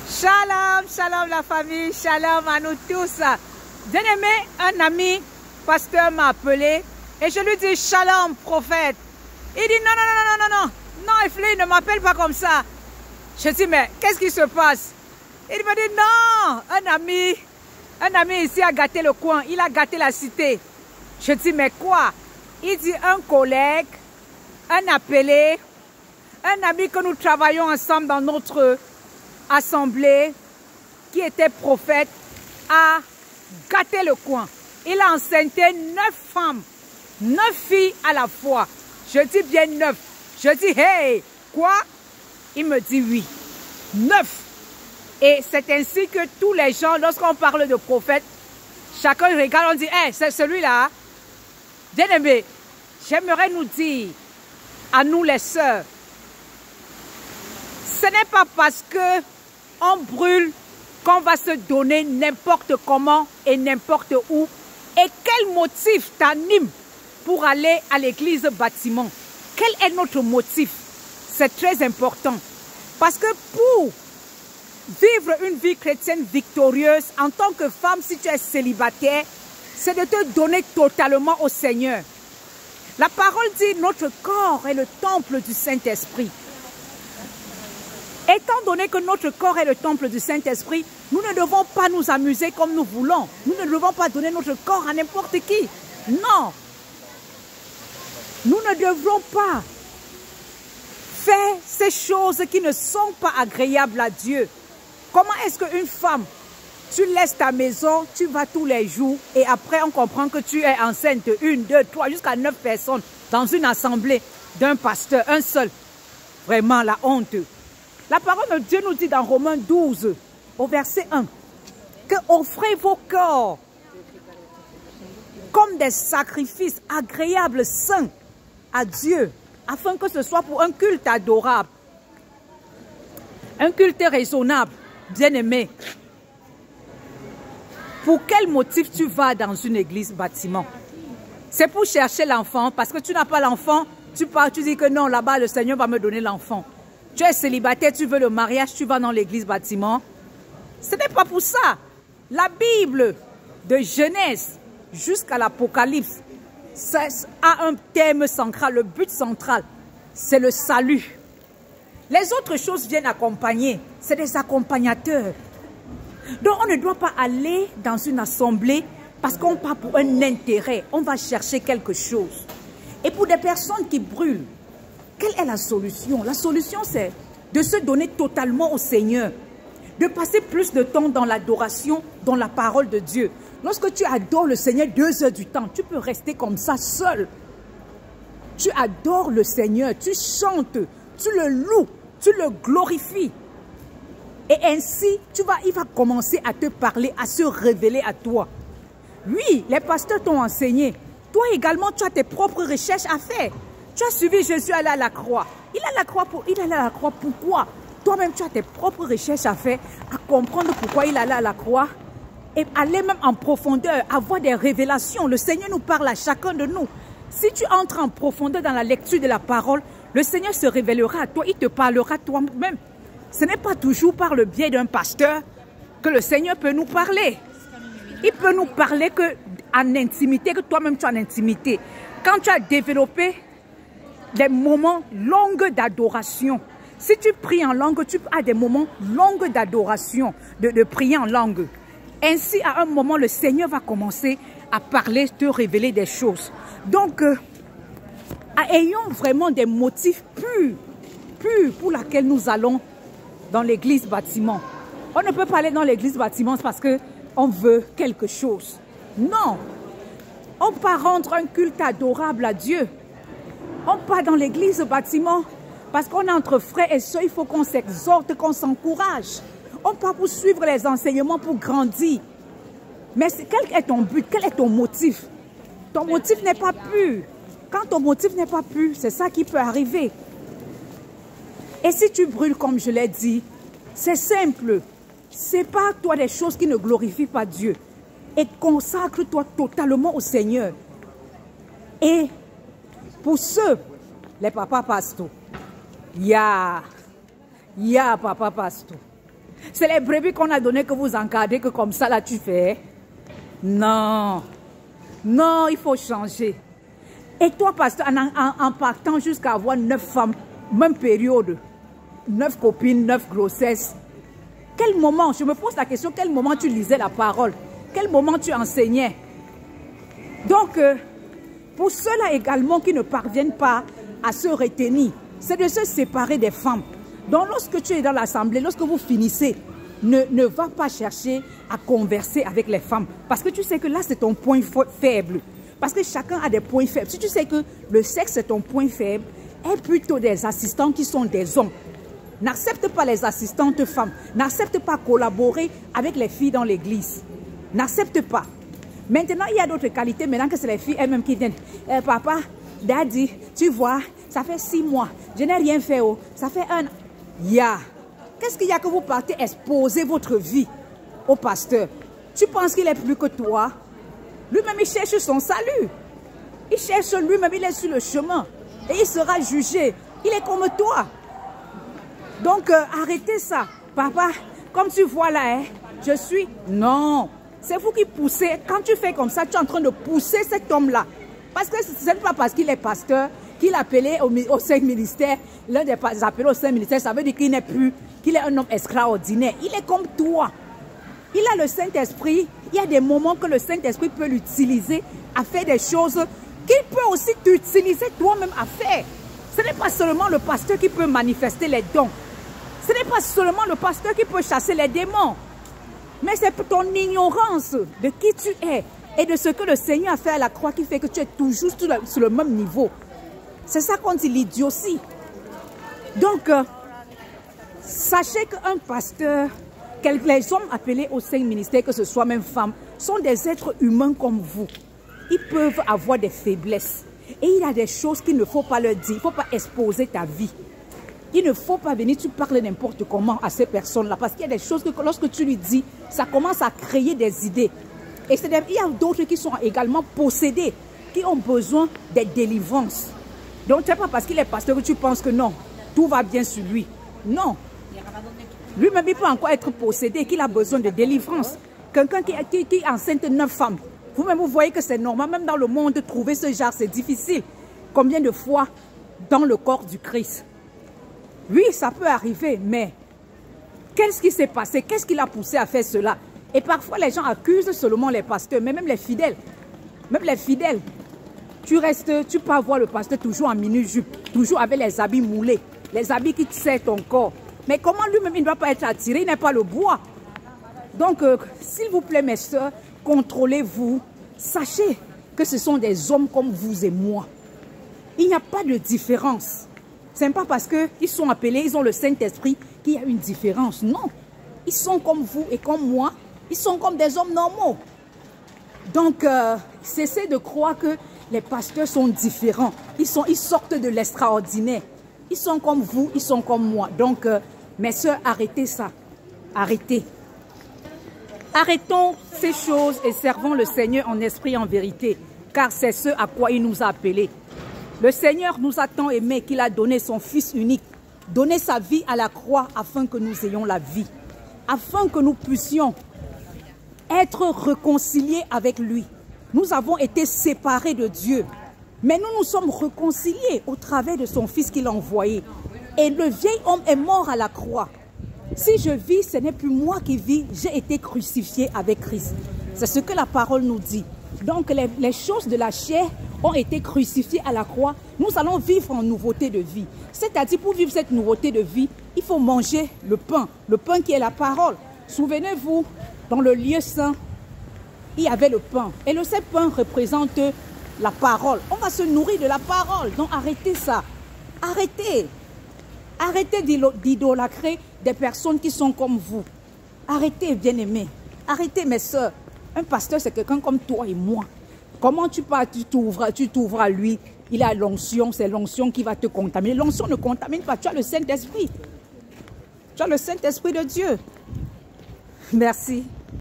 Shalom, shalom la famille, shalom à nous tous. Bien aimé, un ami, pasteur m'a appelé et je lui dis shalom prophète. Il dit non, non, non, non, non, non, non, Eflé, ne m'appelle pas comme ça. Je dis mais qu'est-ce qui se passe? Il me dit non, un ami ici a gâté le coin, il a gâté la cité. Je dis mais quoi? Il dit un collègue, un appelé, un ami que nous travaillons ensemble dans notre assemblée, qui était prophète, a gâté le coin. Il a enceinté 9 femmes, 9 filles à la fois. Je dis bien 9. Je dis hey, quoi? Il me dit oui, 9. Et c'est ainsi que tous les gens, lorsqu'on parle de prophète, chacun regarde, on dit hey, c'est celui-là. Bien aimé, j'aimerais nous dire à nous les sœurs, ce n'est pas parce que on brûle qu'on va se donner n'importe comment et n'importe où. Et quel motif t'anime pour aller à l'église bâtiment? Quel est notre motif? C'est très important. Parce que pour vivre une vie chrétienne victorieuse, en tant que femme, si tu es célibataire, c'est de te donner totalement au Seigneur. La parole dit, notre corps est le temple du Saint-Esprit. Étant donné que notre corps est le temple du Saint-Esprit, nous ne devons pas nous amuser comme nous voulons. Nous ne devons pas donner notre corps à n'importe qui. Non. Nous ne devrons pas faire ces choses qui ne sont pas agréables à Dieu. Comment est-ce qu'une femme, tu laisses ta maison, tu vas tous les jours et après on comprend que tu es enceinte de 1, 2, 3, jusqu'à 9 personnes dans une assemblée d'un pasteur, un seul. Vraiment la honte. La parole de Dieu nous dit dans Romains 12, au verset 1, que offrez vos corps comme des sacrifices agréables, saints à Dieu, afin que ce soit pour un culte adorable, un culte raisonnable, bien-aimé. Pour quel motif tu vas dans une église bâtiment? C'est pour chercher l'enfant, parce que tu n'as pas l'enfant, tu pars, tu dis que non, là-bas le Seigneur va me donner l'enfant. Tu es célibataire, tu veux le mariage, tu vas dans l'église bâtiment. Ce n'est pas pour ça. La Bible, de Genèse jusqu'à l'Apocalypse, a un thème central, le but central, c'est le salut. Les autres choses viennent accompagner, c'est des accompagnateurs. Donc on ne doit pas aller dans une assemblée parce qu'on part pour un intérêt, on va chercher quelque chose. Et pour des personnes qui brûlent, quelle est la solution? La solution, c'est de se donner totalement au Seigneur, de passer plus de temps dans l'adoration, dans la parole de Dieu. Lorsque tu adores le Seigneur 2 heures du temps, tu peux rester comme ça seul. Tu adores le Seigneur, tu chantes, tu le loues, tu le glorifies. Et ainsi, il va commencer à te parler, à se révéler à toi. Oui, les pasteurs t'ont enseigné. Toi également, tu as tes propres recherches à faire. Tu as suivi Jésus aller à la croix. Il allait à la croix pourquoi? Toi-même, tu as tes propres recherches à faire, à comprendre pourquoi il allait à la croix. Et aller même en profondeur, avoir des révélations. Le Seigneur nous parle à chacun de nous. Si tu entres en profondeur dans la lecture de la parole, le Seigneur se révélera à toi, il te parlera toi-même. Ce n'est pas toujours par le biais d'un pasteur que le Seigneur peut nous parler. Il peut nous parler en intimité, que toi-même tu as en intimité. Quand tu as développé des moments longs d'adoration. Si tu pries en langue, tu as des moments longs d'adoration, de prier en langue. Ainsi, à un moment, le Seigneur va commencer à parler, te révéler des choses. Donc, ayons vraiment des motifs purs pour lesquels nous allons dans l'église bâtiment. On ne peut pas aller dans l'église bâtiment parce qu'on veut quelque chose. Non, on part rendre un culte adorable à Dieu. On part dans l'église bâtiment parce qu'on est entre frères et sœurs, il faut qu'on s'exhorte, qu'on s'encourage. On part pour suivre les enseignements, pour grandir. Mais quel est ton but? Quel est ton motif? Ton motif n'est pas pur. Quand ton motif n'est pas pur, c'est ça qui peut arriver. Et si tu brûles, comme je l'ai dit, c'est simple. Sépare-toi des choses qui ne glorifient pas Dieu. Et consacre-toi totalement au Seigneur. Et pour ceux, les papas pasteurs, papa pasteur. C'est les brebis qu'on a donné que vous encadrez, que comme ça là tu fais. Non. Non, il faut changer. Et toi, pasteur, en partant jusqu'à avoir 9 femmes, même période, 9 copines, 9 grossesses, quel moment, je me pose la question, quel moment tu lisais la parole? Quel moment tu enseignais? Donc, pour ceux-là également qui ne parviennent pas à se retenir, c'est de se séparer des femmes. Donc, lorsque tu es dans l'assemblée, lorsque vous finissez, ne va pas chercher à converser avec les femmes. Parce que tu sais que là, c'est ton point faible. Parce que chacun a des points faibles. Si tu sais que le sexe est ton point faible, aie plutôt des assistants qui sont des hommes. N'accepte pas les assistantes femmes. N'accepte pas collaborer avec les filles dans l'église. N'accepte pas. Maintenant, il y a d'autres qualités. Maintenant que c'est les filles elles-mêmes qui viennent. Papa, daddy, tu vois, ça fait 6 mois. Je n'ai rien fait. Oh. Ça fait 1 an. Qu'est-ce qu'il y a que vous partez exposer votre vie au pasteur? Tu penses qu'il est plus que toi? Lui-même, il cherche son salut. Il cherche lui-même, il est sur le chemin. Et il sera jugé. Il est comme toi. Donc, arrêtez ça. Papa, comme tu vois là, hein, je suis... Non. C'est vous qui poussez. Quand tu fais comme ça, tu es en train de pousser cet homme-là. Parce que ce n'est pas parce qu'il est pasteur qu'il est appelé au Saint Ministère. L'un des appelés au Saint Ministère, ça veut dire qu'il n'est plus, qu'il est un homme extraordinaire. Il est comme toi. Il a le Saint-Esprit. Il y a des moments que le Saint-Esprit peut l'utiliser à faire des choses qu'il peut aussi t'utiliser toi-même à faire. Ce n'est pas seulement le pasteur qui peut manifester les dons. Ce n'est pas seulement le pasteur qui peut chasser les démons. Mais c'est ton ignorance de qui tu es et de ce que le Seigneur a fait à la croix qui fait que tu es toujours sur le même niveau. C'est ça qu'on dit l'idiotie. Donc, sachez qu'un pasteur, les hommes appelés au Saint Ministère, que ce soit même femmes, sont des êtres humains comme vous. Ils peuvent avoir des faiblesses. Et il y a des choses qu'il ne faut pas leur dire. Il ne faut pas exposer ta vie. Il ne faut pas venir, tu parles n'importe comment à ces personnes-là. Parce qu'il y a des choses que lorsque tu lui dis, ça commence à créer des idées. Et il y a d'autres qui sont également possédés, qui ont besoin des délivrances. Donc, ce n'est pas parce qu'il est pasteur que tu penses que non, tout va bien sur lui. Non. Lui-même, il peut encore être possédé, qu'il a besoin de délivrance. Quelqu'un qui enceinte 9 femmes. Vous-même, vous voyez que c'est normal. Même dans le monde, trouver ce genre, c'est difficile. Combien de fois dans le corps du Christ? Oui, ça peut arriver, mais qu'est-ce qui s'est passé? Qu'est-ce qui l'a poussé à faire cela? Et parfois, les gens accusent seulement les pasteurs, mais même les fidèles. Même les fidèles. Tu peux avoir le pasteur toujours en mini-jupe, toujours avec les habits moulés, les habits qui serrent ton corps. Mais comment lui-même, il ne doit pas être attiré? Il n'est pas le bois. Donc, s'il vous plaît, mes soeurs, contrôlez-vous. Sachez que ce sont des hommes comme vous et moi. Il n'y a pas de différence. Ce n'est pas parce qu'ils sont appelés, ils ont le Saint-Esprit qu'il y a une différence. Non. Ils sont comme vous et comme moi. Ils sont comme des hommes normaux. Donc, cessez de croire que les pasteurs sont différents. Ils sortent de l'extraordinaire. Ils sont comme vous, ils sont comme moi. Donc, mes soeurs, arrêtez ça. Arrêtez. Arrêtons ces choses et servons le Seigneur en esprit et en vérité. Car c'est ce à quoi il nous a appelés. Le Seigneur nous a tant aimés qu'il a donné son Fils unique, donné sa vie à la croix afin que nous ayons la vie, afin que nous puissions être réconciliés avec lui. Nous avons été séparés de Dieu, mais nous nous sommes réconciliés au travers de son Fils qu'il a envoyé. Et le vieil homme est mort à la croix. Si je vis, ce n'est plus moi qui vis, j'ai été crucifié avec Christ. C'est ce que la parole nous dit. Donc les choses de la chair ont été crucifiées à la croix. Nous allons vivre en nouveauté de vie. C'est-à-dire, pour vivre cette nouveauté de vie, il faut manger le pain qui est la parole. Souvenez-vous, dans le lieu saint, il y avait le pain. Et ce pain représente la parole. On va se nourrir de la parole. Donc arrêtez ça. Arrêtez. Arrêtez d'idolâtrer des personnes qui sont comme vous. Arrêtez, bien-aimés. Arrêtez, mes soeurs. Un pasteur, c'est quelqu'un comme toi et moi. Comment tu t'ouvres à lui? Il a l'onction, c'est l'onction qui va te contaminer. L'onction ne contamine pas, tu as le Saint-Esprit. Tu as le Saint-Esprit de Dieu. Merci.